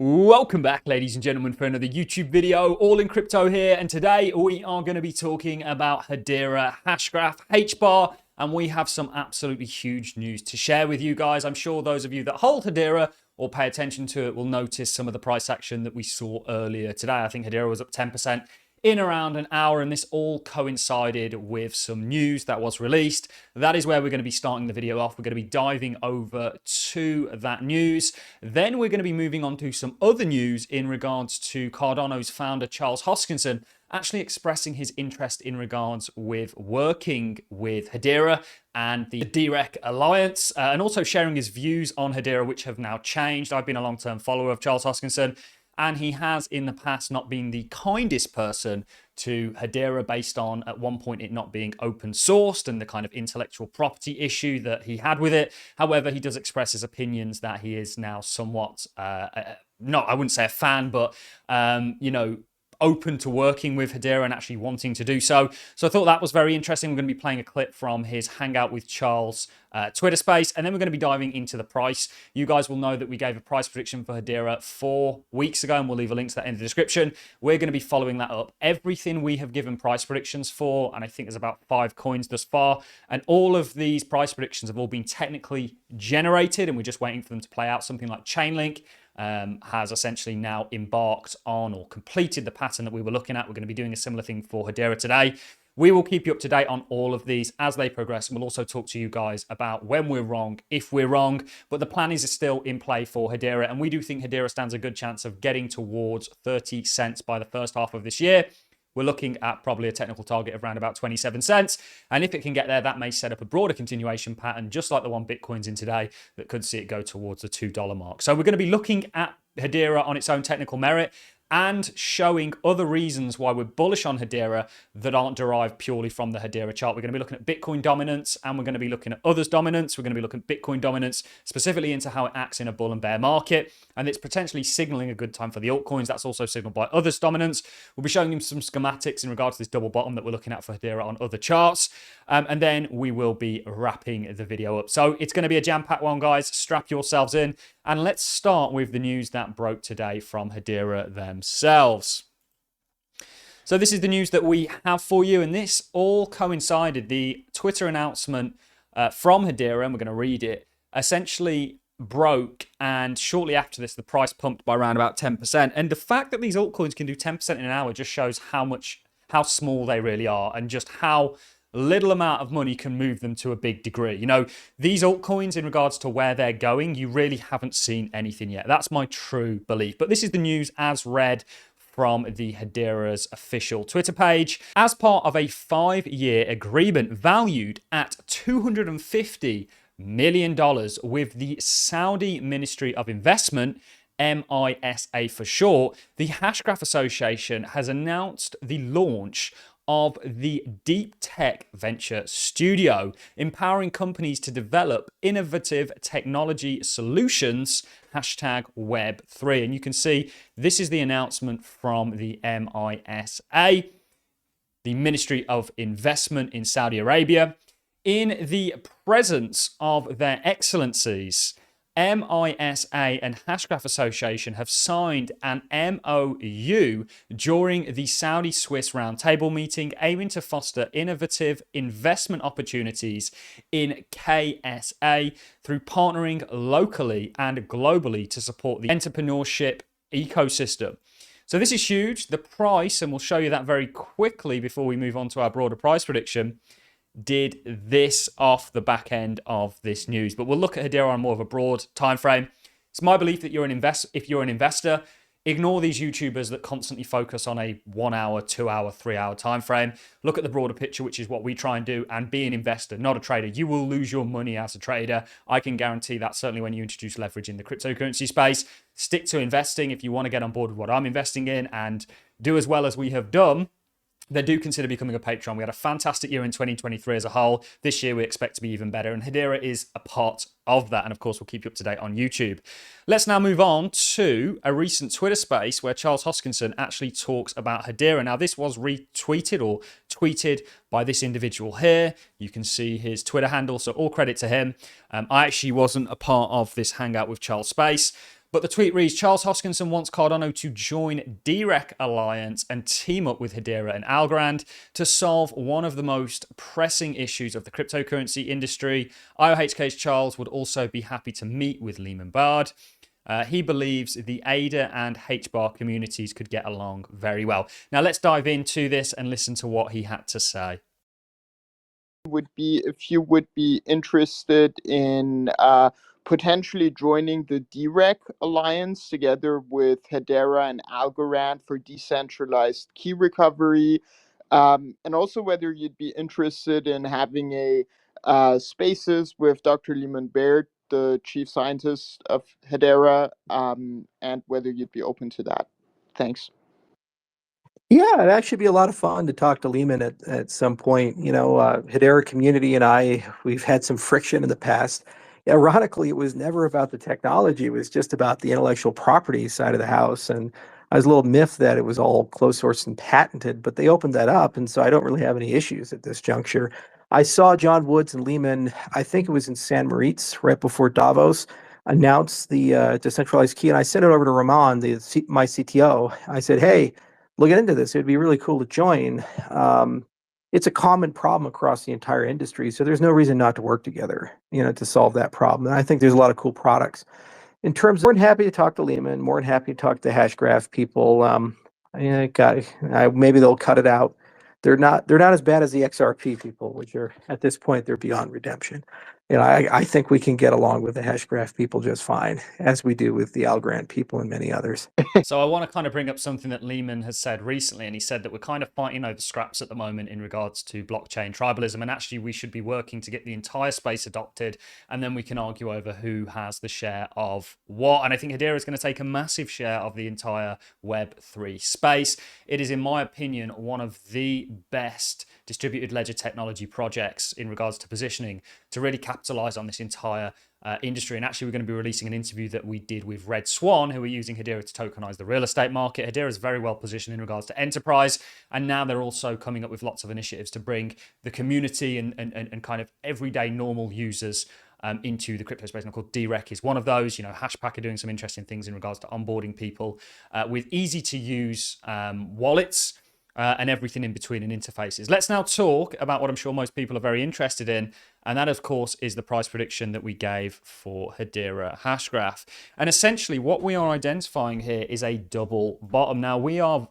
Welcome back, ladies and gentlemen, for another YouTube video. Allincrypto here, and today we are going to be talking about Hedera Hashgraph, HBAR, and we have some absolutely huge news to share with you guys. I'm sure those of you that hold Hedera or pay attention to it will notice some of the price action that we saw earlier today. I think Hedera was up 10% in around an hour, and this all coincided with some news that was released. That is where we're going to be starting the video off. We're going to be diving over to that news. Then we're going to be moving on to some other news in regards to Cardano's founder, Charles Hoskinson, actually expressing his interest in regards with working with Hedera and the DREC Alliance, and also sharing his views on Hedera, which have now changed. I've been a long-term follower of Charles Hoskinson, and he has in the past not been the kindest person to Hedera, based on at one point it not being open sourced and the kind of intellectual property issue that he had with it. However, he does express his opinions that he is now somewhat, not, I wouldn't say a fan, but, open to working with Hedera and actually wanting to do so. So I thought that was very interesting. We're going to be playing a clip from his Hangout with Charles Twitter space, and then we're going to be diving into the price. You guys will know that we gave a price prediction for Hedera 4 weeks ago, and we'll leave a link to that in the description. We're going to be following that up. Everything we have given price predictions for, and I think there's about 5 coins thus far, and all of these price predictions have all been technically generated, and we're just waiting for them to play out. Something like Chainlink has essentially now embarked on or completed the pattern that we were looking at. We're going to be doing a similar thing for Hedera today. We will keep you up to date on all of these as they progress, and we'll also talk to you guys about when we're wrong, if we're wrong. But the plan is still in play for Hedera, and we do think Hedera stands a good chance of getting towards 30 cents by the first half of this year. We're looking at probably a technical target of around about 27 cents. And if it can get there, that may set up a broader continuation pattern, just like the one Bitcoin's in today, that could see it go towards the $2 mark. So we're going to be looking at Hedera on its own technical merit and showing other reasons why we're bullish on Hedera that aren't derived purely from the Hedera chart. We're going to be looking at Bitcoin dominance, and we're going to be looking at others' dominance. We're going to be looking at Bitcoin dominance, specifically into how it acts in a bull and bear market, and it's potentially signaling a good time for the altcoins. That's also signaled by others' dominance. We'll be showing you some schematics in regards to this double bottom that we're looking at for Hedera on other charts, and then we will be wrapping the video up. So it's going to be a jam-packed one, guys. Strap yourselves in, and let's start with the news that broke today from Hedera themselves. So this is the news that we have for you, and this all coincided. The Twitter announcement from Hedera, and we're going to read it, essentially broke, and shortly after this the price pumped by around about 10%. And the fact that these altcoins can do 10% in an hour just shows how small they really are, and just how little amount of money can move them to a big degree. You know, these altcoins, in regards to where they're going, you really haven't seen anything yet. That's my true belief. But this is the news as read from the Hedera's official Twitter page. As part of a 5-year agreement valued at $250 million with the Saudi Ministry of Investment, MISA for short, the Hashgraph Association has announced the launch of the Deep Tech Venture Studio, empowering companies to develop innovative technology solutions, #Web3. And you can see this is the announcement from the MISA, the Ministry of Investment in Saudi Arabia. In the presence of their excellencies, MISA and Hashgraph Association have signed an MOU during the Saudi-Swiss Roundtable meeting, aiming to foster innovative investment opportunities in KSA through partnering locally and globally to support the entrepreneurship ecosystem. So this is huge. The price, and we'll show you that very quickly before we move on to our broader price prediction, did this off the back end of this news. But we'll look at Hedera on more of a broad time frame. It's my belief that if you're an investor, ignore these YouTubers that constantly focus on a 1 hour, 2 hour, 3 hour time frame. Look at the broader picture, which is what we try and do, and be an investor, not a trader. You will lose your money as a trader. I can guarantee that, certainly when you introduce leverage in the cryptocurrency space. Stick to investing if you want to get on board with what I'm investing in and do as well as we have done. Then do consider becoming a patron. We had a fantastic year in 2023 as a whole. This year we expect to be even better, and Hedera is a part of that. And of course, we'll keep you up to date on YouTube. Let's now move on to a recent Twitter space where Charles Hoskinson actually talks about Hedera. Now, this was retweeted or tweeted by this individual here. You can see his Twitter handle, so all credit to him. I actually wasn't a part of this Hangout with Charles space, But the tweet reads, Charles Hoskinson wants Cardano to join DREC Alliance and team up with Hedera and Algorand to solve one of the most pressing issues of the cryptocurrency industry. IOHK's Charles would also be happy to meet with Lehman Bard. He believes the ADA and HBAR communities could get along very well. Now let's dive into this and listen to what he had to say. Would be if you would be interested in potentially joining the DREC Alliance together with Hedera and Algorand for decentralized key recovery, and also whether you'd be interested in having a spaces with Dr. Lehman Baird, the chief scientist of Hedera, and whether you'd be open to that. Thanks. Yeah, it'd actually be a lot of fun to talk to Lehman at some point. You know, Hedera community and we've had some friction in the past. Ironically, it was never about the technology. It was just about the intellectual property side of the house. And I was a little miffed that it was all closed source and patented, but they opened that up. And so I don't really have any issues at this juncture. I saw John Woods and Lehman, I think it was in San Moritz right before Davos, announce the decentralized key. And I sent it over to Ramon, my CTO. I said, hey, look into this. It'd be really cool to join. It's a common problem across the entire industry, so there's no reason not to work together, you know, to solve that problem. And I think there's a lot of cool products. In terms of, more than happy to talk to Lehman, more than happy to talk to Hashgraph people. Maybe they'll cut it out. They're not as bad as the XRP people, which are at this point they're beyond redemption. You know, I think we can get along with the Hashgraph people just fine, as we do with the Algorand people and many others. So I want to kind of bring up something that Lehman has said recently, and he said that we're kind of fighting over scraps at the moment in regards to blockchain tribalism, and actually we should be working to get the entire space adopted, and then we can argue over who has the share of what. And I think Hedera is going to take a massive share of the entire Web3 space. It is, in my opinion, one of the best distributed ledger technology projects in regards to positioning to really capitalize on this entire industry. And actually, we're going to be releasing an interview that we did with Red Swan, who are using Hedera to tokenize the real estate market. Hedera is very well positioned in regards to enterprise. And now they're also coming up with lots of initiatives to bring the community and kind of everyday normal users into the crypto space. And of course, DREC is one of those. You know, Hashpack are doing some interesting things in regards to onboarding people with easy to use wallets. And everything in between and interfaces. Let's now talk about what I'm sure most people are very interested in, and that, of course, is the price prediction that we gave for Hedera Hashgraph. And essentially, what we are identifying here is a double bottom. Now,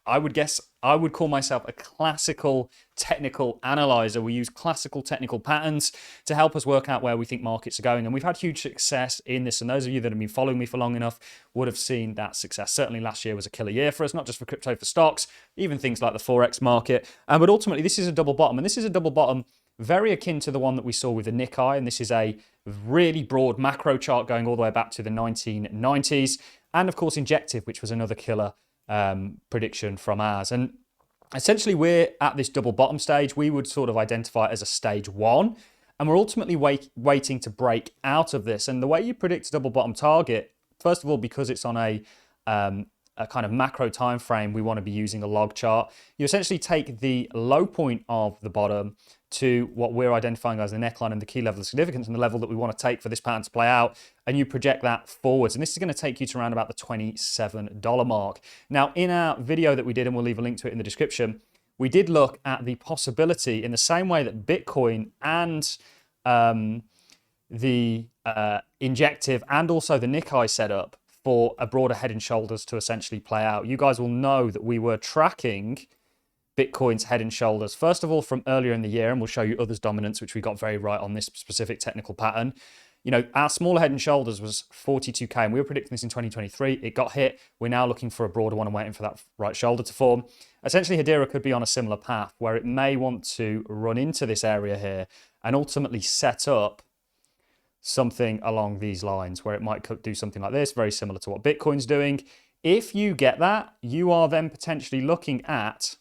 I would call myself a classical technical analyzer. We use classical technical patterns to help us work out where we think markets are going. And we've had huge success in this. And those of you that have been following me for long enough would have seen that success. Certainly last year was a killer year for us, not just for crypto, for stocks, even things like the Forex market. But ultimately, this is a double bottom. And this is a double bottom very akin to the one that we saw with the Nikkei. And this is a really broad macro chart going all the way back to the 1990s. And of course, Injective, which was another killer prediction from ours. And essentially we're at this double bottom stage. We would sort of identify it as a stage one, and we're ultimately waiting to break out of this. And the way you predict a double bottom target, first of all, because it's on a kind of macro time frame, we want to be using a log chart. You essentially take the low point of the bottom to what we're identifying as the neckline and the key level of significance and the level that we want to take for this pattern to play out, and you project that forwards. And this is going to take you to around about the $27 mark. Now, in our video that we did, and we'll leave a link to it in the description, we did look at the possibility in the same way that Bitcoin and the Injective and also the Nikkei setup for a broader head and shoulders to essentially play out. You guys will know that we were tracking Bitcoin's head and shoulders, first of all, from earlier in the year, and we'll show you others' dominance, which we got very right on this specific technical pattern. You know, our smaller head and shoulders was 42K, and we were predicting this in 2023. It got hit. We're now looking for a broader one and waiting for that right shoulder to form. Essentially, Hedera could be on a similar path where it may want to run into this area here and ultimately set up something along these lines where it might do something like this, very similar to what Bitcoin's doing. If you get that, you are then potentially looking at,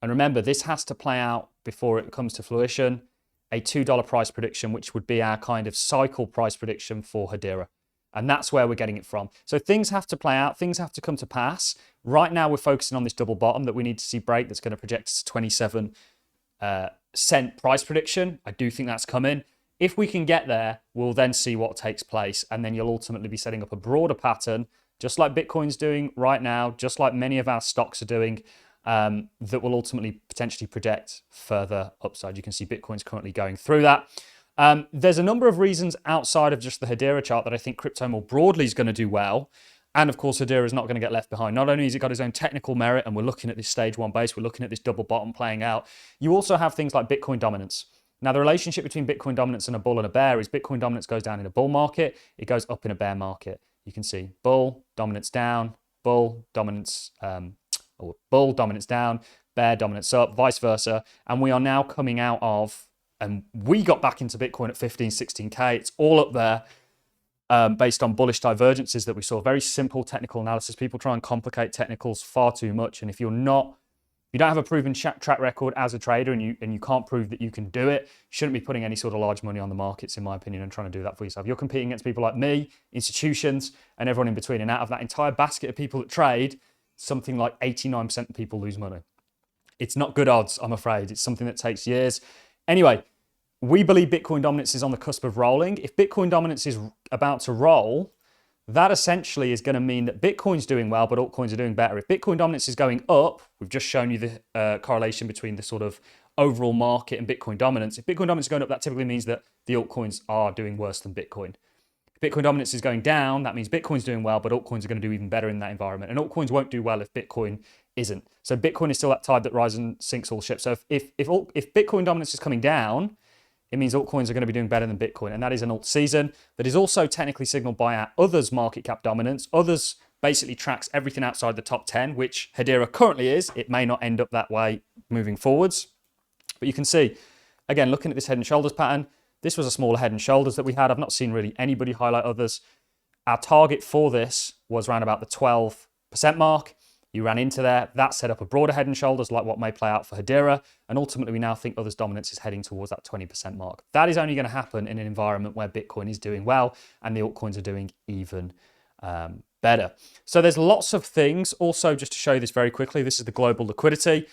and remember, this has to play out before it comes to fruition, a $2 price prediction, which would be our kind of cycle price prediction for Hedera. And that's where we're getting it from. So things have to play out, things have to come to pass. Right now, we're focusing on this double bottom that we need to see break that's going to project us to 27 cent price prediction. I do think that's coming. If we can get there, we'll then see what takes place. And then you'll ultimately be setting up a broader pattern, just like Bitcoin's doing right now, just like many of our stocks are doing, that will ultimately potentially predict further upside. You can see Bitcoin's currently going through that. There's a number of reasons outside of just the Hedera chart that I think crypto more broadly is going to do well. And of course, Hedera is not going to get left behind. Not only has it got its own technical merit, and we're looking at this stage one base, we're looking at this double bottom playing out, you also have things like Bitcoin dominance. Now, the relationship between Bitcoin dominance and a bull and a bear is Bitcoin dominance goes down in a bull market, it goes up in a bear market. You can see bull, dominance down, bull, dominance, or bull, dominance down, bear, dominance up, vice versa. And we are now coming out of, and we got back into Bitcoin at 15, 16K. It's all up there based on bullish divergences that we saw. Very simple technical analysis. People try and complicate technicals far too much. And if you don't have a proven track record as a trader and you can't prove that you can do it, you shouldn't be putting any sort of large money on the markets, in my opinion, and trying to do that for yourself. You're competing against people like me, institutions, and everyone in between. And out of that entire basket of people that trade, something like 89% of people lose money. It's not good odds, I'm afraid. It's something that takes years. Anyway, we believe Bitcoin dominance is on the cusp of rolling. If Bitcoin dominance is about to roll, that essentially is going to mean that Bitcoin's doing well, but altcoins are doing better. If Bitcoin dominance is going up, we've just shown you the correlation between the sort of overall market and Bitcoin dominance. If Bitcoin dominance is going up, that typically means that the altcoins are doing worse than Bitcoin. If Bitcoin dominance is going down, that means Bitcoin's doing well, but altcoins are going to do even better in that environment. And altcoins won't do well if Bitcoin isn't. So Bitcoin is still that tide that rises and sinks all ships. So if Bitcoin dominance is coming down, it means altcoins are going to be doing better than Bitcoin. And that is an alt season that is also technically signaled by our others market cap dominance. Others basically tracks everything outside the top 10, which Hedera currently is. It may not end up that way moving forwards. But you can see, again, looking at this head and shoulders pattern, this was a smaller head and shoulders that we had. I've not seen really anybody highlight others. Our target for this was around about the 12% mark. You ran into there. That set up a broader head and shoulders like what may play out for Hedera. And ultimately, we now think others' dominance is heading towards that 20% mark. That is only going to happen in an environment where Bitcoin is doing well and the altcoins are doing even better. So there's lots of things. Also, just to show you this very quickly, this is the global liquidity.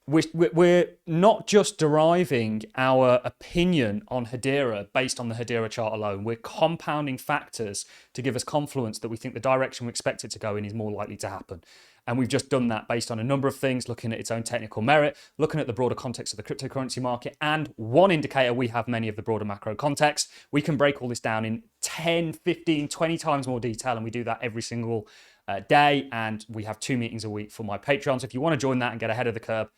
We're not just deriving our opinion on Hedera based on the Hedera chart alone. We're compounding factors to give us confluence that we think the direction we expect it to go in is more likely to happen. And we've just done that based on a number of things, looking at its own technical merit, looking at the broader context of the cryptocurrency market, and one indicator, we have many of the broader macro context. We can break all this down in 10, 15, 20 times more detail, and we do that every single day. And we have 2 meetings a week for my Patreon. So if you want to join that and get ahead of the curve,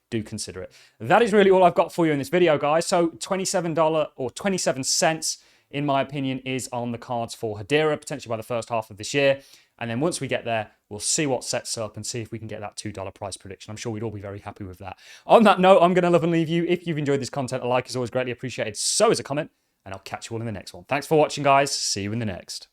do consider it. That is really all I've got for you in this video, guys. So $27 or 27 cents, in my opinion, is on the cards for Hedera, potentially by the first half of this year. And then once we get there, we'll see what sets up and see if we can get that $2 price prediction. I'm sure we'd all be very happy with that. On that note, I'm going to love and leave you. If you've enjoyed this content, a like is always greatly appreciated. So is a comment, and I'll catch you all in the next one. Thanks for watching, guys. See you in the next.